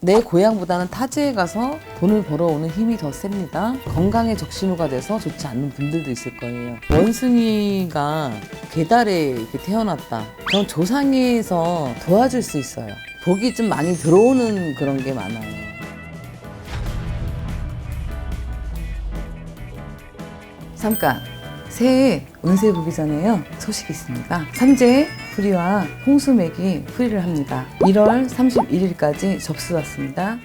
내 고향보다는 타지에 가서 돈을 벌어오는 힘이 더 셉니다. 건강에 적신호가 돼서 좋지 않는 분들도 있을 거예요. 원숭이가 계달에 이렇게 태어났다. 그럼 조상에서 도와줄 수 있어요. 복이 좀 많이 들어오는 그런 게 많아요. 잠깐! 새해 운세 보기 전에요. 소식이 있습니다. 삼재 풀이와 홍수맥이 풀이를 합니다. 1월 31일까지 접수 왔습니다.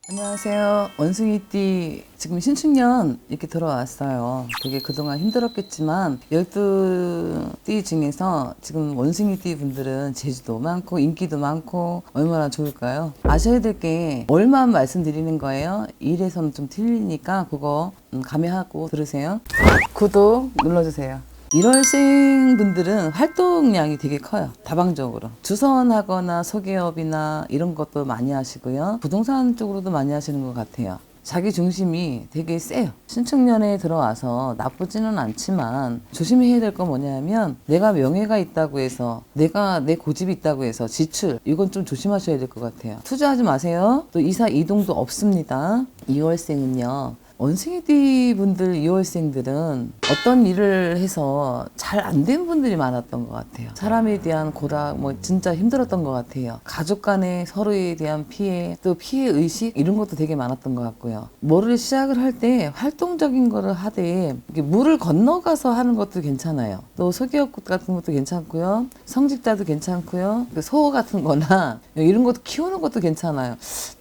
안녕하세요. 원숭이띠 지금 신축년 이렇게 들어왔어요. 되게 그동안 힘들었겠지만 12띠 중에서 지금 원숭이띠 분들은 재주도 많고 인기도 많고 얼마나 좋을까요? 아셔야 될 게 뭘만 말씀드리는 거예요. 일에서는 좀 틀리니까 그거 감회하고 들으세요. 구독 눌러주세요. 1월생 분들은 활동량이 되게 커요. 다방적으로. 주선하거나 소기업이나 이런 것도 많이 하시고요. 부동산 쪽으로도 많이 하시는 것 같아요. 자기 중심이 되게 세요. 신축년에 들어와서 나쁘지는 않지만 조심해야 될 건 뭐냐면 내가 명예가 있다고 해서 내가 내 고집이 있다고 해서 지출 이건 좀 조심하셔야 될 것 같아요. 투자하지 마세요. 또 이사 이동도 없습니다. 2월생은요. 원숭이띠 분들 2월생들은 어떤 일을 해서 잘 안 된 분들이 많았던 것 같아요. 사람에 대한 고락 진짜 힘들었던 것 같아요. 가족 간에 서로에 대한 피해 또 피해 의식 이런 것도 되게 많았던 것 같고요. 뭐를 시작을 할 때 활동적인 거를 하되 물을 건너가서 하는 것도 괜찮아요. 또 소기업 같은 것도 괜찮고요. 성직자도 괜찮고요. 소 같은 거나 이런 것도 키우는 것도 괜찮아요.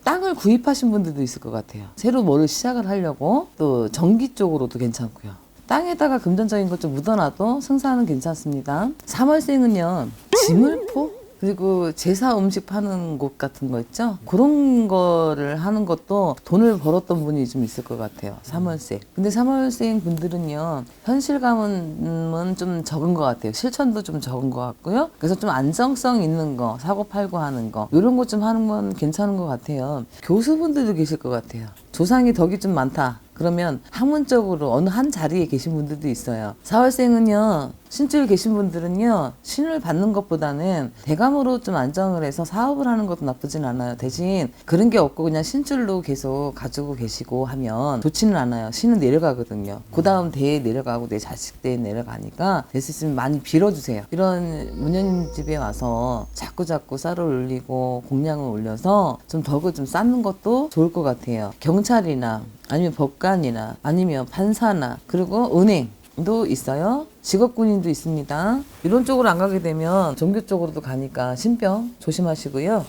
땅을 구입하신 분들도 있을 것 같아요. 새로 뭐를 시작을 하려고 또 전기 쪽으로도 괜찮고요. 땅에다가 금전적인 것 좀 묻어놔도 승사는 괜찮습니다. 3월생은요. 지물포? 그리고 제사 음식 파는 곳 같은 거 있죠? 그런 거를 하는 것도 돈을 벌었던 분이 좀 있을 것 같아요. 3월생. 근데 3월생 분들은요. 현실감은 좀 적은 것 같아요. 실천도 좀 적은 것 같고요. 그래서 좀 안정성 있는 거, 사고 팔고 하는 거 이런 것 좀 하는 건 괜찮은 것 같아요. 교수분들도 계실 것 같아요. 조상이 덕이 좀 많다. 그러면 학문적으로 어느 한 자리에 계신 분들도 있어요. 4월생은요. 신줄 계신 분들은요. 신을 받는 것보다는 대감으로 좀 안정을 해서 사업을 하는 것도 나쁘진 않아요. 대신 그런 게 없고 그냥 신줄로 계속 가지고 계시고 하면 좋지는 않아요. 신은 내려가거든요. 그 다음 대에 내려가고 내 자식 대에 내려가니까 될 수 있으면 많이 빌어주세요. 이런 문현님 집에 와서 자꾸 쌀을 올리고 공량을 올려서 좀 덕을 좀 쌓는 것도 좋을 것 같아요. 경찰이나 아니면 법관이나 아니면 판사나 그리고 은행도 있어요. 직업군인도 있습니다. 이런 쪽으로 안 가게 되면 종교 쪽으로도 가니까 신병 조심하시고요.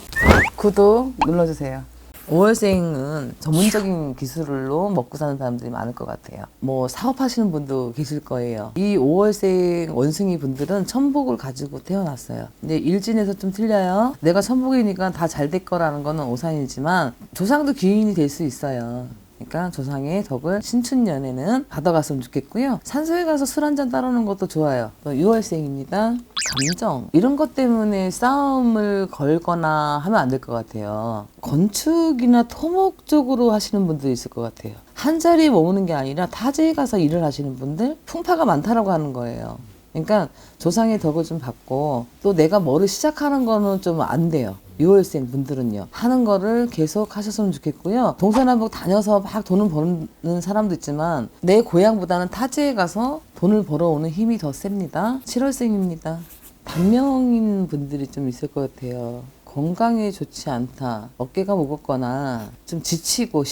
구독 눌러주세요. 5월생은 전문적인 기술로 먹고 사는 사람들이 많을 것 같아요. 뭐 사업하시는 분도 계실 거예요. 이 5월생 원숭이 분들은 천복을 가지고 태어났어요. 근데 일진에서 좀 틀려요. 내가 천복이니까 다 잘 될 거라는 거는 오산이지만 조상도 귀인이 될 수 있어요. 그러니까 조상의 덕을 신춘년에는 받아갔으면 좋겠고요. 산소에 가서 술 한잔 따르는 것도 좋아요. 또 6월생입니다. 감정 이런 것 때문에 싸움을 걸거나 하면 안 될 것 같아요. 건축이나 토목 쪽으로 하시는 분도 있을 것 같아요. 한 자리에 머무는 게 아니라 타지에 가서 일을 하시는 분들 풍파가 많다라고 하는 거예요. 그러니까 조상의 덕을 좀 받고 또 내가 뭐를 시작하는 거는 좀 안 돼요. 6월생 분들은요. 하는 거를 계속 하셨으면 좋겠고요. 동서남북 다녀서 막 돈을 버는 사람도 있지만 내 고향보다는 타지에 가서 돈을 벌어오는 힘이 더 셉니다. 7월생입니다. 단명인 분들이 좀 있을 것 같아요. 건강에 좋지 않다. 어깨가 무겁거나 좀 지치고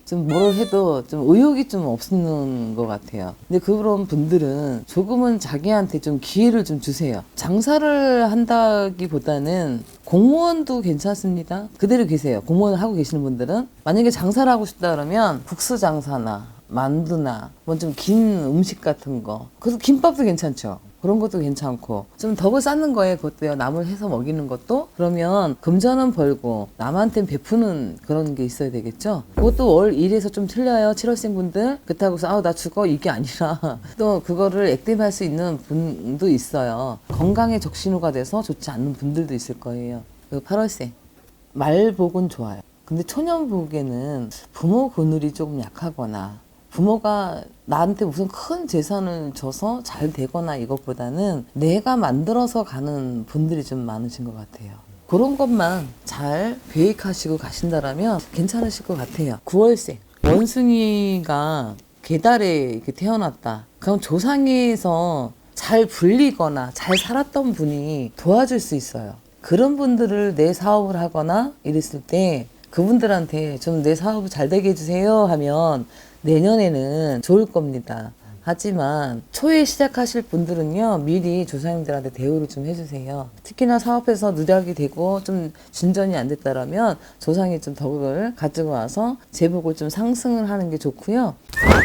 좀 뭐를 해도 좀 의욕이 좀 없는 것 같아요. 근데 그런 분들은 조금은 자기한테 좀 기회를 좀 주세요. 장사를 한다기보다는 공무원도 괜찮습니다. 그대로 계세요. 공무원을 하고 계시는 분들은. 만약에 장사를 하고 싶다 그러면 국수 장사나 만두나 뭐 좀 긴 음식 같은 거. 그래서 김밥도 괜찮죠. 그런 것도 괜찮고 좀 덕을 쌓는 거예요. 그것도요. 남을 해서 먹이는 것도 그러면 금전은 벌고 남한테 베푸는 그런 게 있어야 되겠죠. 그것도 월 1에서 좀 틀려요. 7월생 분들 그렇다고 해서 나 죽어 이게 아니라 또 그거를 액땜할 수 있는 분도 있어요. 건강에 적신호가 돼서 좋지 않는 분들도 있을 거예요. 그리고 8월생 말복은 좋아요. 근데 초년복에는 부모 그늘이 조금 약하거나 부모가 나한테 무슨 큰 재산을 줘서 잘 되거나 이것보다는 내가 만들어서 가는 분들이 좀 많으신 것 같아요. 그런 것만 잘 계획하시고 가신다라면 괜찮으실 것 같아요. 9월생 원숭이가 계달에 이렇게 태어났다. 그럼 조상에서 잘 불리거나 잘 살았던 분이 도와줄 수 있어요. 그런 분들을 내 사업을 하거나 이랬을 때 그분들한테 좀 내 사업을 잘 되게 해주세요 하면 내년에는 좋을 겁니다. 하지만 초에 시작하실 분들은요, 미리 조상님들한테 대우를 좀 해주세요. 특히나 사업에서 누락이 되고 좀 진전이 안 됐다라면 조상이 좀 덕을 가지고 와서 제복을 좀 상승을 하는 게 좋고요.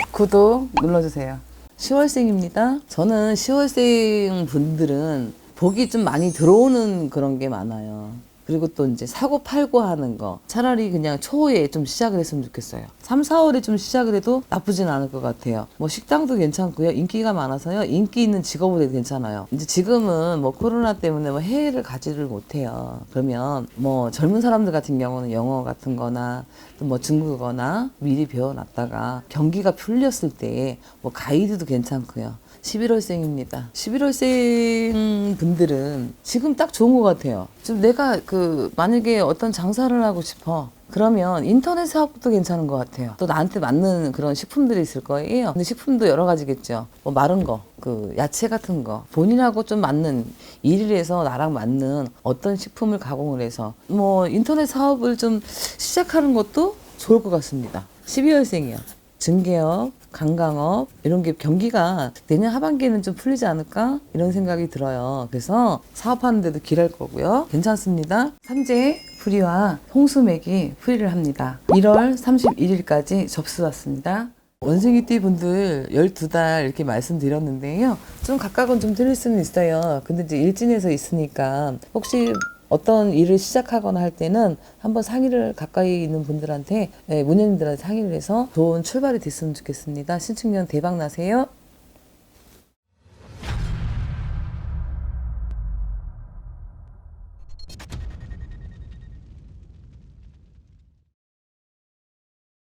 구독 눌러주세요. 10월생입니다. 저는 10월생 분들은 복이 좀 많이 들어오는 그런 게 많아요. 그리고 또 이제 사고 팔고 하는 거 차라리 그냥 초에 좀 시작을 했으면 좋겠어요. 3, 4월에 좀 시작을 해도 나쁘진 않을 것 같아요. 뭐 식당도 괜찮고요. 인기가 많아서요. 인기 있는 직업으로 해도 괜찮아요. 이제 지금은 뭐 코로나 때문에 뭐 해외를 가지를 못해요. 그러면 뭐 젊은 사람들 같은 경우는 영어 같은 거나 또 뭐 중국어나 미리 배워놨다가 경기가 풀렸을 때 뭐 가이드도 괜찮고요. 11월생입니다. 11월생 분들은 지금 딱 좋은 것 같아요. 좀 내가 만약에 어떤 장사를 하고 싶어. 그러면 인터넷 사업도 괜찮은 것 같아요. 또 나한테 맞는 그런 식품들이 있을 거예요. 근데 식품도 여러 가지겠죠. 뭐 마른 거, 야채 같은 거. 본인하고 좀 맞는, 일일에서 나랑 맞는 어떤 식품을 가공을 해서 뭐 인터넷 사업을 좀 시작하는 것도 좋을 것 같습니다. 12월생이요. 증개업, 관광업 이런 게 경기가 내년 하반기에는 좀 풀리지 않을까 이런 생각이 들어요. 그래서 사업하는 데도 길할 거고요. 괜찮습니다. 삼재 프리와 홍수맥이 프리를 합니다. 1월 31일까지 접수 왔습니다. 원숭이띠 분들 12달 이렇게 말씀드렸는데요. 좀 각각은 좀 틀릴 수는 있어요. 근데 이제 일진에서 있으니까 혹시 어떤 일을 시작하거나 할 때는 한번 상의를 가까이 있는 분들한테, 문현님들한테 상의를 해서 좋은 출발이 됐으면 좋겠습니다. 신축년 대박 나세요.